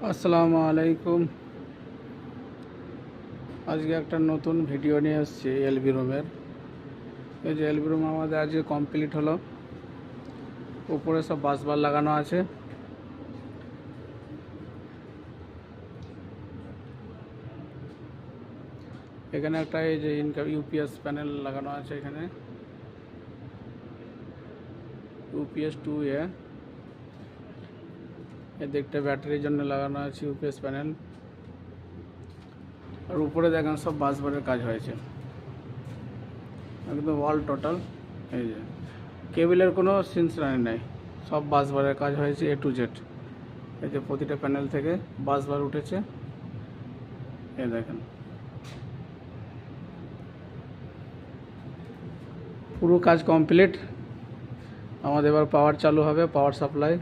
আসসালামু আলাইকুম। আজকে একটা নতুন ভিডিও নিয়ে এসেছি এলবি রুমের। এই যে এলবি রুম আমাদের আজকে কমপ্লিট হলো। উপরে সব বাসবার লাগানো আছে। এখানে একটা এই যে ইনকাম ইউপিএস প্যানেল লাগানো আছে। এখানে ইউপিএস 2A এর দিকটা ব্যাটারির জন্য লাগানো আছে ইউপিএস প্যানেল। আর উপরে দেখেন সব বাসবারের কাজ হয়েছে একদম অল টোটাল। এই যে কেবিলের কোনো সিনসরানি নেই, সব বাসবারের কাজ হয়েছে A to Z। এই যে প্রতিটা প্যানেল থেকে বাসবার উঠেছে, এই দেখেন পুরো কাজ কমপ্লিট। আমাদের এবার পাওয়ার চালু হবে, পাওয়ার সাপ্লাই।